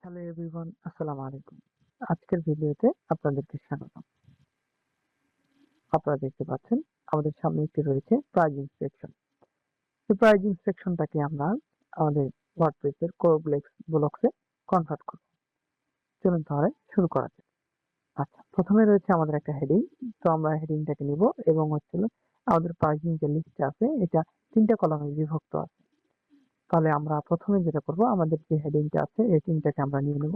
Hello everyone, আসসালামু আলাইকুম। আজকের ভিডিওতে আপনাদেরকে স্বাগতম। আপনারা দেখতে পাচ্ছেন আমাদের সামনে একটি রয়েছে প্রাইজিং সেকশন। এই প্রাইজিং সেকশনটাকে আমরা আমাদের ওয়ার্ডপ্রেসের কোর ব্লকসে কনভার্ট করব। চলুন তাহলে শুরু করা যাক। আচ্ছা, প্রথমে রয়েছে আমাদের একটা হেডিং। তো আমরা হেডিংটাকে নিব এবং আমাদের প্রাইজিং যে লিস্ট আছে এটা 3টা কলামে বিভক্ত আছে। তাহলে আমরা প্রথমে যেটা করব, আমাদের যে হেডিংটা আছে এই হেডিংটাকে আমরা নিয়ে নেব।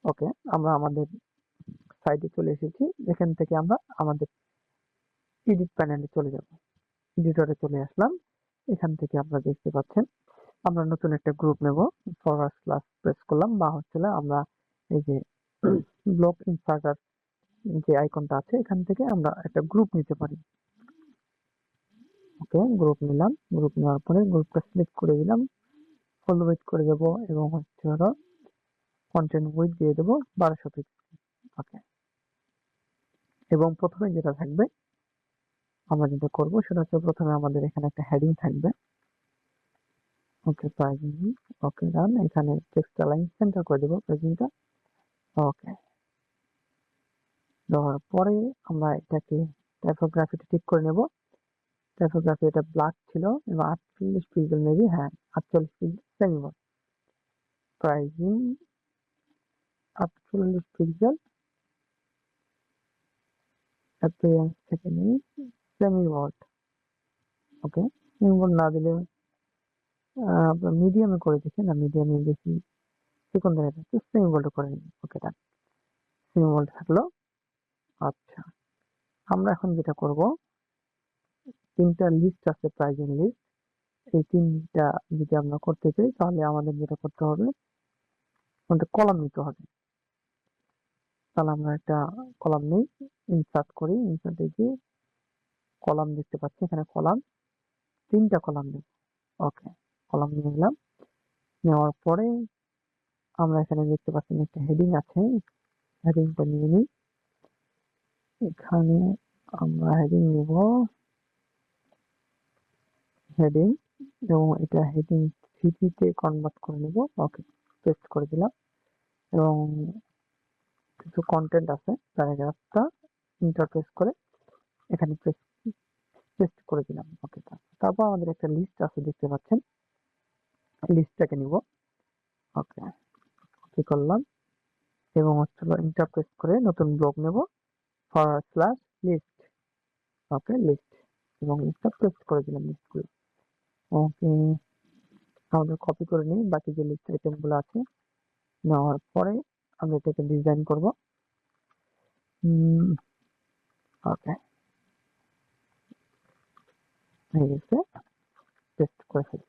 ওকে, আমরা আমাদের সাইডে চলে এসেছি। এখান থেকে আমরা আমাদের এডিট প্যানেলে চলে যাব। এডিটরে চলে আসলাম। এখান থেকে আপনারা দেখতে পাচ্ছেন আমরা নতুন একটা গ্রুপ নেব। ফরওয়ার্ড স্ল্যাশ প্রেস করলাম বা আমরা এই যে ব্লক ইনসার্টার যে আইকনটা আছে এখান থেকে আমরা একটা গ্রুপ নিতে পারি। ওকে, গ্রুপ নিলাম। গ্রুপ নেওয়ার পরে গ্রুপটা সিলেক্ট করে দিলাম, ফুল উইডথ করে দেব এবং হলো কন্টেন্ট উইডথ দিয়ে দেবো 1200 পিক্সেল। ওকে, এবং প্রথমে যেটা থাকবে আমরা যেটা করব সেটা হচ্ছে প্রথমে আমাদের এখানে একটা হেডিং থাকবে। ওকে, প্রাইজিং। ওকে, ডান। এখানে টেক্সট লাইন সেন্টার করে দেবো প্রাইজিংটা। ওকে, দেওয়ার পরে আমরা এটাকে টাইপোগ্রাফিটা ঠিক করে নেব। টাইপোগ্রাফি এটা ব্ল্যাক ছিল এবং 48 পিক্সেল মেবি, হ্যাঁ 48 pixel semi bold. Pricing 48 pixel, appearance থেকে নিই semi bold. Okay, semi bold না দিলে আপনার মিডিয়ামে করে দেখি, না মিডিয়ামে বেশি চিকন দেখা যাচ্ছে, সেমি বোল্ড করে নিই। ওকে, ডান। সেমি বোল্ড থাকলো। আচ্ছা, আমরা এখন যেটা করব, 3টা লিস্ট আছে প্রাইজিং লিস্ট। এই 3টা যদি আমরা করতে চাই তাহলে আমাদের যেটা করতে হবে, আমাদের কলাম নিতে হবে। তাহলে আমরা একটা কলাম নিই, ইনসার্ট করি। ইনসার্টে গিয়ে কলাম দেখতে পাচ্ছি, এখানে কলাম 3টা কলাম নেব। ওকে, কলাম নিয়ে নিলাম। নেওয়ার পরে আমরা এখানে দেখতে পাচ্ছি একটা হেডিং আছে, হেডিংটা নিয়ে নিই। এখানে আমরা হেডিং নেব, হেডিং, এবং এটা হেডিং সিটিতে কনভার্ট করে নেব। ওকে, পেস্ট করে দিলাম এবং কিছু কন্টেন্ট আছে প্যারাগ্রাফটা ইন্টারপ্রেস করে এখানে পেস্ট করে দিলাম। ওকে, তারপর আমাদের একটা লিস্ট আছে দেখতে পাচ্ছেন, লিস্টটাকে নিব। ওকে, কি করলাম এবং ইন্টারপ্রেস করে নতুন ব্লক নেব, ফরওয়ার্ড স্ল্যাশ লিস্ট। ওকে, লিস্ট, এবং লিস্টটা পেস্ট করে দিলাম লিস্টগুলো। ওকে, আমাদের কপি করে নিই বাকি যে লিস্ট আইটেম গুলো আছে। নেওয়ার পরে আমরা এটাকে ডিজাইন করব। ওকে, হয়ে গেছে, পেস্ট করে ফেলি।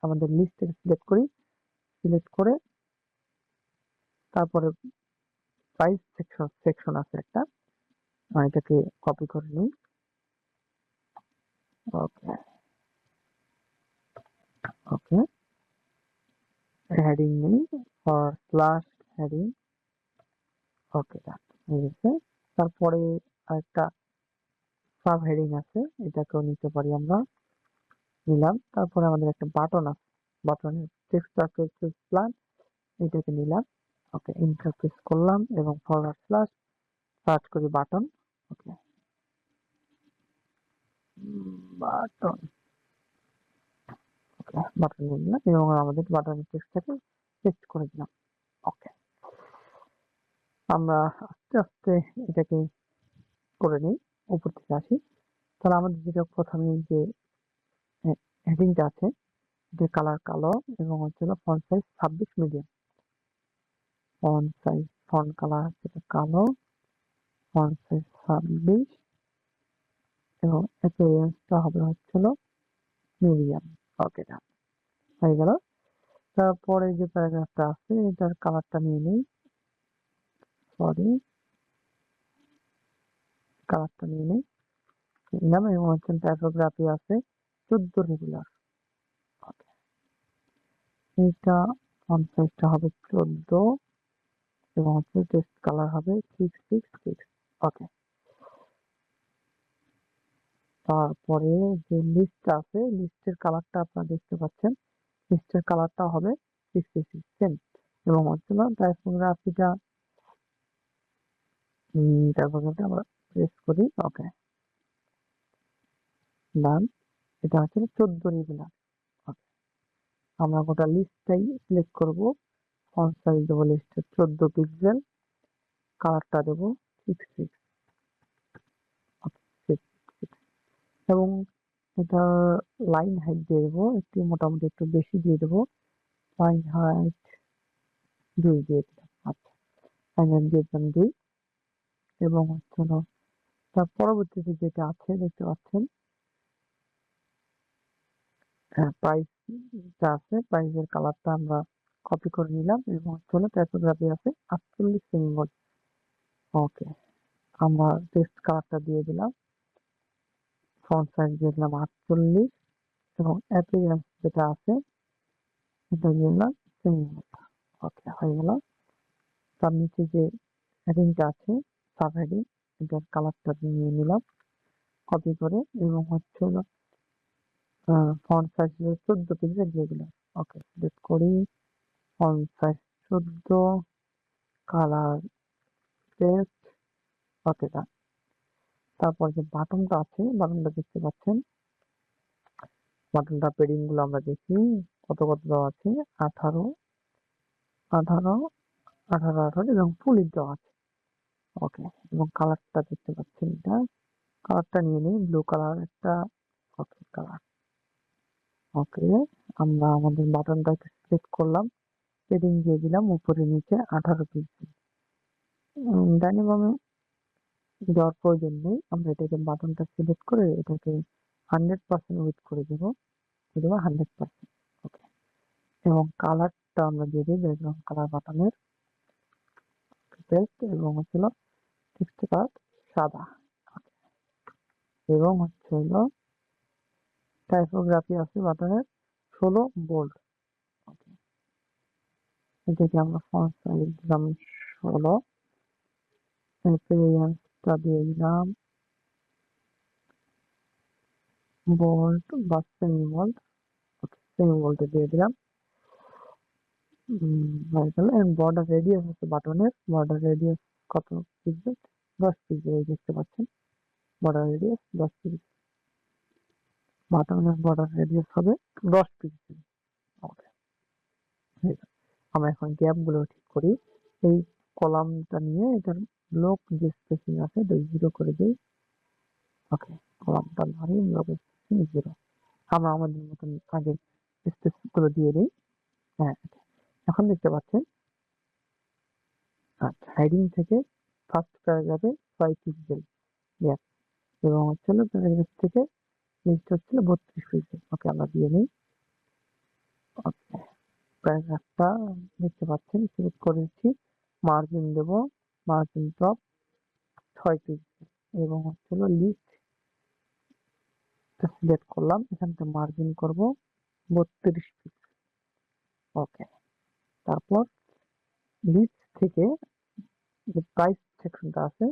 আমাদের লিস্ট থেকে সিলেক্ট করি, সিলেক্ট করে তারপরে প্রাইস সেকশন আছে একটা, এটাকে কপি করে নিই। ওকে, ওকে, হেডিং নেই, ফর স্ল্যাশ হেডিং। ওকে, হয়ে গেছে। তারপরে আরেকটা সাব হেডিং আছে, এটাকেও নিতে পারি আমরা। নিলাম। তারপরে আমাদের একটা বাটন আছে, বাটনের টেক্সট আছে প্লান, এটাকে নিলাম। ওকে, ইন্টারপ্রেস করলাম এবং ফরওয়ার্ড স্ল্যাশ সার্চ করি বাটন। ওকে, বাটন। ওকে, বাটন নিলাম এবং আমাদের বাটনের টেক্সটটাকে পেস্ট করে দিলাম। ওকে, আমরা আস্তে আস্তে এটাকে করে নিই, উপর থেকে আসি। তাহলে আমাদের যেটা প্রথমে যে হেডিংটা আছে, যে কালার কালো এবং font size 26 medium. Font size, font colour হচ্ছে কালো, ফন্ট সাইজ 26 এবং অ্যাপিয়ারেন্সটা হবে মিডিয়াম। ওকে, ডান, হয়ে গেল। তারপরে যে প্যারাগ্রাফটা আছে এটার কালারটা নিয়ে নিই, সরি, কালারটা নিয়ে নিই, নিলাম এবং টাইপোগ্রাফি আছে 14 রেগুলার। ওকে, এইটা ফন্ট সাইজটা হবে 14 এবং টেক্সট কালার হবে 666। ওকে, তারপরে যে লিস্ট আছে লিস্টের কালারটা আপনারা দেখতে পাচ্ছেন, লিস্টের কালারটা হবে 66 সেম। এবং হচ্ছিল টাইপোগ্রাফিটা টাইপোগ্রাফি আমরা প্রেস করি। ওকে, ডান। এটা হচ্ছে 14 রেগুলার। আমরা গোটা লিস্টটাই সিলেক্ট করব। ফন্ট সাইজ দেবো লিস্টে 14 পিক্সেল, কালারটা দেবো 66 এবং এটা লাইন হাইট দিয়ে দেবো একটু, মোটামুটি একটু বেশি দিয়ে দেবো। লাইন হাইট 2 দিয়ে দিলাম। আচ্ছা, লাইন হাইট দিয়ে দিলাম 2 এবং হচ্ছে না তার পরবর্তীতে যেটা আছে দেখতে পাচ্ছেন প্রাইস যা আছে, প্রাইসের কালারটা আমরা কপি করে নিলাম এবং হচ্ছে টাইপোগ্রাফি আছে 48 সিম্বল। ওকে, আমরা টেক্সট কালারটা দিয়ে দিলাম, ফন্ট সাইজ দিয়ে দিলাম 48 এবং অ্যাপিয়ারেন্স যেটা আছে এটা দিয়ে দিলাম সিম্বল। ওকে, হয়ে গেল। তার নিচে যে হেডিংটা আছে সাব হেডিং, এটার কালারটা নিয়ে নিলাম কপি করে এবং হচ্ছে ফন্ট সাইজ 14 পিক্সেল দিয়ে দিলাম। ওকে, সিলেক্ট করি, ফন্ট সাইজ 14, কালার টেক্সট। ওকে, ডান। তারপর যে বাটনটা আছে, বাটনটা দেখতে পাচ্ছেন, বাটনটা পেডিং গুলো আমরা দেখি কত কত দেওয়া আছে। 18, 18, 18, 18 এবং ফুল দেওয়া আছে। ওকে, এবং কালারটা দেখতে পাচ্ছেন, এটা কালারটা নিয়ে নিই, ব্লু কালার একটা। ওকে, কালার। ওকে, আমরা আমাদের বাটনটাকে সিলেক্ট করলাম, পেডিং দিয়ে দিলাম উপরে নিচে 18 পিক্সেল। ডাইনে বামে দেওয়ার প্রয়োজন নেই, আমরা এটাকে বাটনটা সিলেক্ট করে এটাকে 100% উইথ করে দেবো 100%। ওকে, এবং কালারটা আমরা দিয়ে দিই ব্যাকগ্রাউন্ড কালার বাটনের টেক্সট এবং হচ্ছিল টেক্সট কালার সাদা। এবং হচ্ছে হলো টাইপোগ্রাফি আছে বাটনের 16 বোল্ড। ওকে, এটাকে আমরা ফন্ট সাইজ দিলাম 16, অ্যাপিয়ারেন্সটা দিয়ে দিলাম বোল্ড বা সেমি বোল্ড। ওকে, সেমি বোল্ডে দিয়ে দিলাম। হয়ে গেল। এবং বর্ডার রেডিয়াস আছে বাটনের, বর্ডার রেডিয়াস কত পিক্সেল? 10 পিক্সেল। দেখতে পাচ্ছেন বর্ডার রেডিয়াস 10 পিক্সেল, বাটনের বর্ডার রেডিয়াস হবে 10 পিক্সেল। ওকে, আমরা এখন গ্যাপ গুলো ঠিক করি। এই কলামটা নিয়ে এটার ব্লক যে স্পেসিং আছে এটা 0 করে দিই। ওকে, কলামটা ধরি, ব্লক স্পেসিং 0। আমরা আমাদের মতন আগে স্পেস গুলো দিয়ে দিই। হ্যাঁ, এখন দেখতে পাচ্ছেন আচ্ছা, হেডিং থেকে ফার্স্ট প্যারাগ্রাফে 6 পিক্সেল গ্যাপ এবং হচ্ছিল প্যারাগ্রাফ থেকে নেক্সট হচ্ছিল 32 পিক্সেল। ওকে, আমরা দিয়ে নিই। ওকে, প্যারাগ্রাফটা দেখতে পাচ্ছেন সিলেক্ট করেছি, মার্জিন দেব, মার্জিন টপ 6 পিক্সেল এবং হচ্ছিল লিস্ট সিলেক্ট করলাম, এখান থেকে মার্জিন করব 32 পিক্সেল। ওকে, তারপর লিস্ট থেকে যে প্রাইস সেকশনটা আছে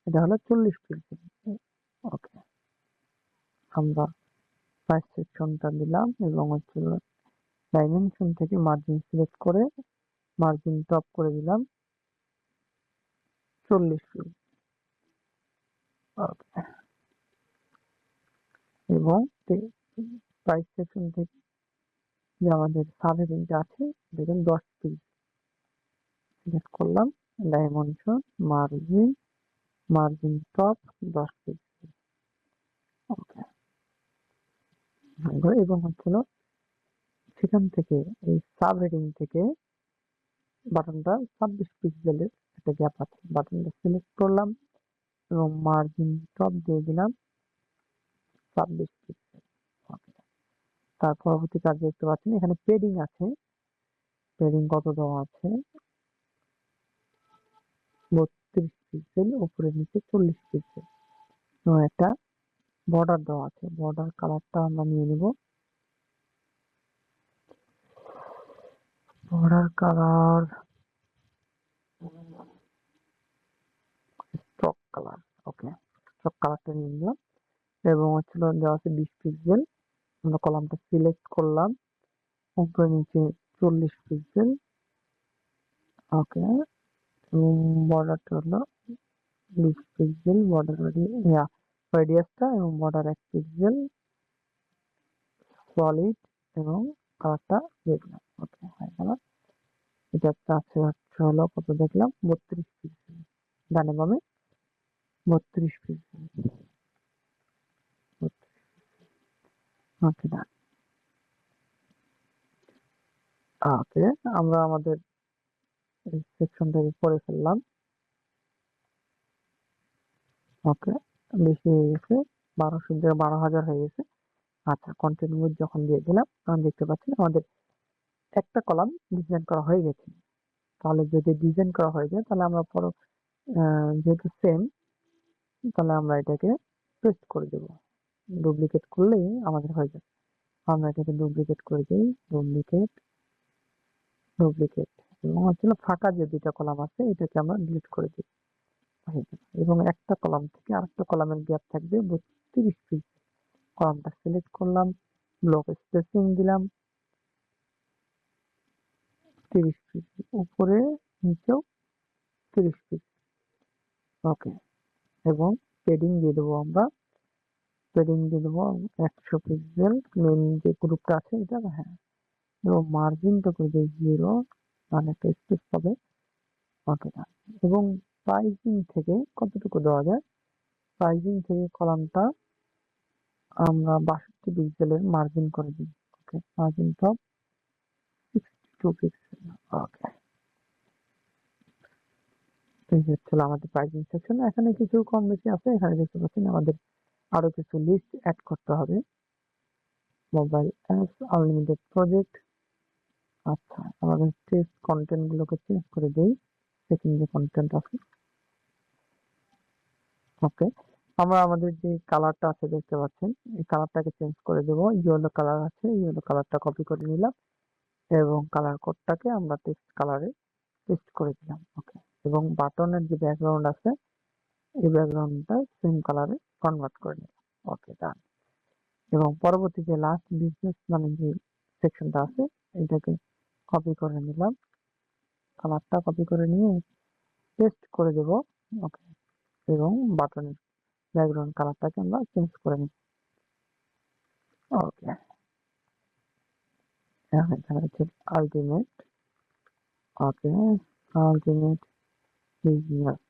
এটা হলো 40 পিক্সেল। ওকে, আমরা প্রাইস সেকশনটা দিলাম এবং হচ্ছিল ডাইমেনশন থেকে মার্জিন সিলেক্ট করে মার্জিন টপ করে দিলাম 40 পিক্সেল। ওকে, এবং প্রাইস সেকশন থেকে যে আমাদের সাব হেডিংটা আছে দেখুন 10 পিক্সেল সিলেক্ট করলাম, dimension, margin, margin top 10 pixel. Okay, এবং হচ্ছিল সেখান থেকে এই সাব হেডিং থেকে বাটনটা 26 পিক্সেলের একটা গ্যাপ আছে, বাটনটা সিলেক্ট করলাম এবং মার্জিন টপ দিয়ে দিলাম 26 পিক্সেল। ওকে, তার পরবর্তী কাজ দেখতে পাচ্ছেন এখানে পেডিং আছে, পেডিং কত দেওয়া আছে 32 পিক্সেল, উপরে নিচে 40 পিক্সেল এবং একটা বর্ডার দেওয়া আছে, বর্ডার কালারটা আমরা নিয়ে নিব, বর্ডার কালার স্ট্রোক কালার। ওকে, স্ট্রোক কালারটা নিয়ে নিলাম এবং হচ্ছিল দেওয়া আছে 20 পিক্সেল, আমরা কলামটা সিলেক্ট করলাম, উপরে নিচে 40 পিক্সেল ওকে, বর্ডারটা হলো 20 পিক্সেল, বর্ডার রেডিয়াসটা এবং বর্ডার 1 পিক্সেল, সলিড এবং কালারটা দিয়ে দিলাম। ওকে, হয়ে গেল। এটা আছে হচ্ছে হলো কত দেখলাম, 32 পিক্সেল, ডানে বামে 32 পিক্সেল। ওকে, ডান। ওকে, আমরা আমাদের এই সেকশনটাকে করে ফেললাম। ওকে, বেশি হয়ে গেছে, 12,000 হয়ে গেছে। আচ্ছা, কন্টেন্ট উইডথ যখন দিয়ে দিলাম তখন দেখতে পাচ্ছেন আমাদের একটা কলাম ডিজাইন করা হয়ে গেছে। তাহলে যদি ডিজাইন করা হয়ে যায় তাহলে আমরা যেহেতু সেম, তাহলে আমরা এটাকে পেস্ট করে দেব। ডুপ্লিকেট করলেই আমাদের হয়ে যাবে। আমরা এটাকে ডুপ্লিকেট করে দিই, ডুপ্লিকেট, ডুপ্লিকেট, এবং হচ্ছে ফাঁকা যে দুইটা কলাম আছে এটাকে আমরা ডিলিট করে দিই, হয়ে যাবে। এবং একটা কলাম থেকে আরেকটা কলামের গ্যাপ থাকবে 32 পিক্সেল। কলামটা সিলেক্ট করলাম, ব্লক স্পেসিং দিলাম 30 পিক্সেল, উপরে নিচেও 30 পিক্সেল। ওকে, এবং পেডিং দিয়ে দেবো আমরা, পেডিং দিয়ে দেবো 100 পিক্সেল। মেন যে গ্রুপটা আছে এটা, হ্যাঁ, এবং মার্জিনটা করে দিই 0, মানে একটা স্পেস পাবে। ওকে, এবং প্রাইসিং থেকে কতটুকু দেওয়া যায়, প্রাইসিং থেকে কলামটা আমরা 62 পিক্সেলের মার্জিন করে দিই। ওকে, মার্জিন টপ 62 পিক্সেল। ওকে, এই হচ্ছে আমাদের প্রাইসিং সেকশন। এখানে কিছু কম বেশি আছে, এখানে দেখতে পাচ্ছেন আমাদের আরো কিছু লিস্ট অ্যাড করতে হবে। Mobile apps, unlimited project. আচ্ছা, আমাদের টেক্সট কন্টেন্ট গুলোকে চেঞ্জ করে দেই, সেখানে যে কন্টেন্ট আছে। ওকে, আমরা আমাদের যে কালারটা আছে দেখতে পাচ্ছেন, এই কালারটাকে চেঞ্জ করে দেবো। ইয়েলো কালার আছে, ইয়েলো কালারটা কপি করে নিলাম এবং কালার কোডটাকে আমরা টেক্সট কালারে পেস্ট করে দিলাম। ওকে, এবং বাটনের যে ব্যাকগ্রাউন্ড আছে এই ব্যাকগ্রাউন্ডটা সেম কালারে কনভার্ট করে নিলাম। ওকে, ডান। এবং পরবর্তী যে লাস্ট বিজনেস মানে যে সেকশনটা আছে এটাকে কপি করে নিলাম, কালারটা কপি করে নিয়ে পেস্ট করে দেব। ওকে, এবং বাটনের ব্যাকগ্রাউন্ড কালারটাকে আমরা চেঞ্জ করে নিই। ওকে, এখানে হচ্ছে আলটিমেট। ওকে, আলটিমেট বিজনেস